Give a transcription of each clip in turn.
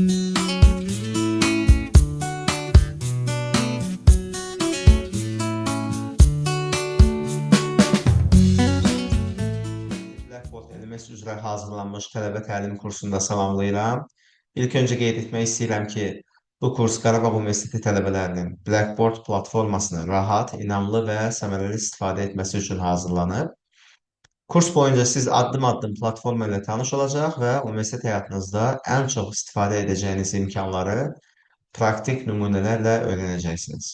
Blackboard LMS üzrə hazırlanmış tələbə təlim kursunda salamlayıram. İlk öncə qeyd etmək istəyirəm ki, bu kurs Qarabağ Universiteti tələbələrinin Blackboard platformasını rahat, inamlı və səmərəli istifadə etməsi üçün hazırlanıb. Kurs boyunca siz addım-addım platforma ilə tanış olacaq və universitet həyatınızda ən çox istifadə edəcəyiniz imkanları praktik nümunələrlə öyrənəcəksiniz.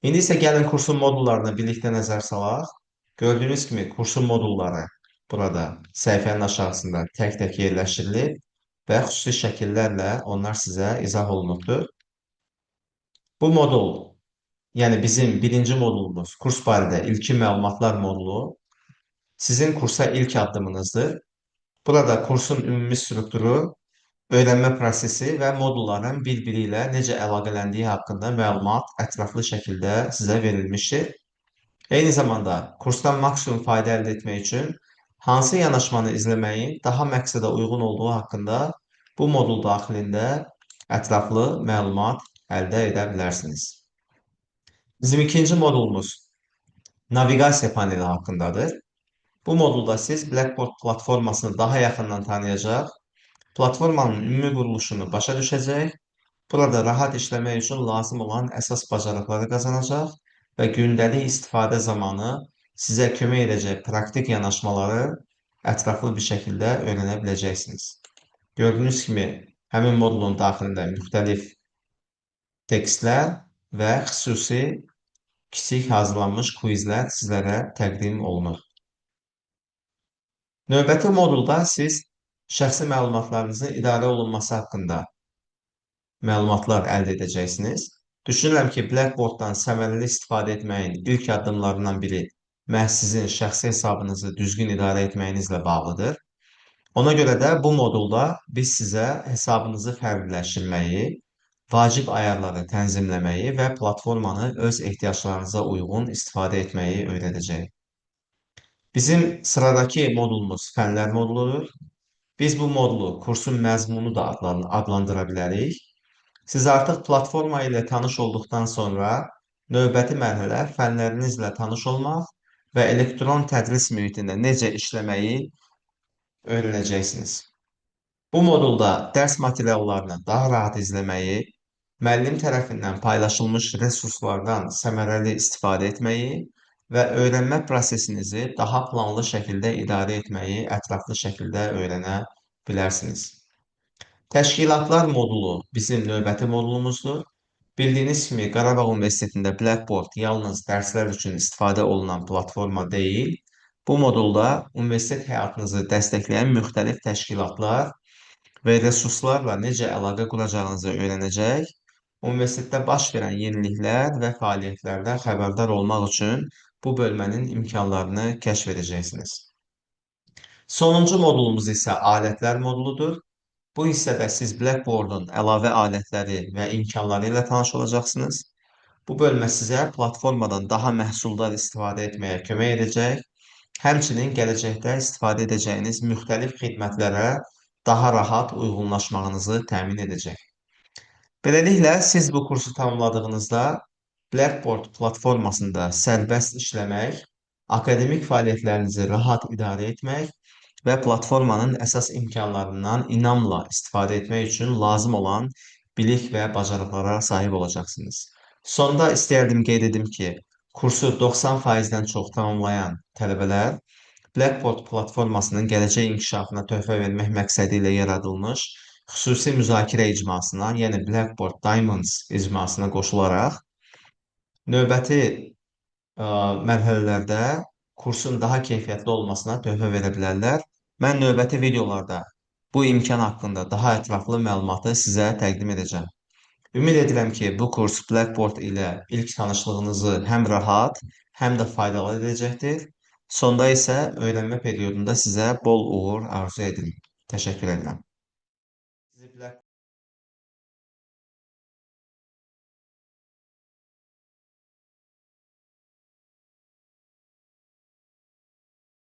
İndi isə gəlin kursun modullarına birlikdə nəzər salaq. Gördüyünüz kimi kursun modulları burada səhifənin aşağısında tək-tək yerləşdirilib və xüsusi şəkillərlə onlar sizə izah olunubdur. Bu modul, yəni bizim birinci modulumuz, kurs barədə ilkin məlumatlar modulu, sizin kursa ilk addımınızdır. Burada kursun ümumi strukturu, öyrənmə prosesi və modulların bir-biri ilə necə əlaqələndiyi haqqında məlumat ətraflı şəkildə sizə verilmişdir. Eyni zamanda kursdan maksimum fayda əldə etmək üçün hansı yanaşmanı izləməyin daha məqsədə uyğun olduğu haqqında bu modul daxilində ətraflı məlumat əldə edə bilərsiniz. Bizim ikinci modulumuz naviqasiya paneli haqqındadır. Bu modulda siz Blackboard platformasını daha yaxından tanıyacaq, platformanın ümumi quruluşunu başa düşəcək, burada rahat işləmək üçün lazım olan əsas bacarıqları qazanacaq və gündəlik istifadə zamanı sizə kömək edəcək praktik yanaşmaları ətraflı bir şəkildə öyrənə biləcəksiniz. Gördüyünüz kimi, həmin modulun daxilində müxtəlif tekstlər və xüsusi kiçik hazırlanmış quizlər sizlərə təqdim olunur. Növbəti modulda siz şəxsi məlumatlarınızın idarə olunması haqqında məlumatlar əldə edəcəksiniz. Düşünürəm ki, Blackboarddan səmərəli istifadə etməyin ilk addımlarından biri məhz sizin şəxsi hesabınızı düzgün idarə etməyinizlə bağlıdır. Ona görə də bu modulda biz sizə hesabınızı fərqliləşdirməyi, vacib ayarları tənzimləməyi və platformanı öz ehtiyaclarınıza uyğun istifadə etməyi öyrədəcəyik. Bizim sıradakı modulumuz fənlər moduludur. Biz bu modulu kursun məzmunu da adlandıra bilərik. Siz artıq platforma ilə tanış olduqdan sonra növbəti mərhələ fənlərinizlə tanış olmaq və elektron tədris mühitində necə işləməyi öyrənəcəksiniz. Bu modulda dərs materiallarını daha rahat izləməyi, müəllim tərəfindən paylaşılmış resurslardan səmərəli istifadə etməyi və öyrənmə prosesinizi daha planlı şəkildə idarə etməyi ətraflı şəkildə öyrənə bilərsiniz. Təşkilatlar modulu bizim növbəti modulumuzdur. Bildiyiniz kimi, Qarabağ Universitetində Blackboard yalnız dərslər üçün istifadə olunan platforma deyil, bu modulda universitet həyatınızı dəstəkləyən müxtəlif təşkilatlar və resurslarla necə əlaqə quracağınızı öyrənəcək, universitetdə baş verən yeniliklər və fəaliyyətlərdən xəbərdar olmaq üçün bu bölmənin imkanlarını kəşf edəcəksiniz. Sonuncu modulumuz isə alətlər moduludur. Bu hissədə siz Blackboard'un əlavə alətləri və imkanları ilə tanış olacaqsınız. Bu bölmə sizə platformadan daha məhsuldar istifadə etməyə kömək edəcək, həmçinin gələcəkdə istifadə edəcəyiniz müxtəlif xidmətlərə daha rahat uyğunlaşmağınızı təmin edəcək. Beləliklə, siz bu kursu tamamladığınızda Blackboard platformasında sərbəst işləmək, akademik fəaliyyətlərinizi rahat idarə etmək və platformanın əsas imkanlarından inamla istifadə etmək üçün lazım olan bilik və bacarıqlara sahib olacaqsınız. Sonda istəyərdim qeyd edim ki, kursu 90%-dən çox tamamlayan tələbələr Blackboard platformasının gələcək inkişafına töhfə vermək məqsədi ilə yaradılmış xüsusi müzakirə icmasına, yəni Blackboard Diamonds icmasına qoşularaq növbəti mərhələlərdə kursun daha keyfiyyətli olmasına töhfə verə bilərlər. Mən növbəti videolarda bu imkan haqqında daha ətraflı məlumatı sizə təqdim edəcəm. Ümid edirəm ki, bu kurs Blackboard ilə ilk tanışlığınızı həm rahat, həm də faydalı edəcəkdir. Sonda isə öyrənmə periodunda sizə bol uğur arzu edirəm. Təşəkkür edirəm.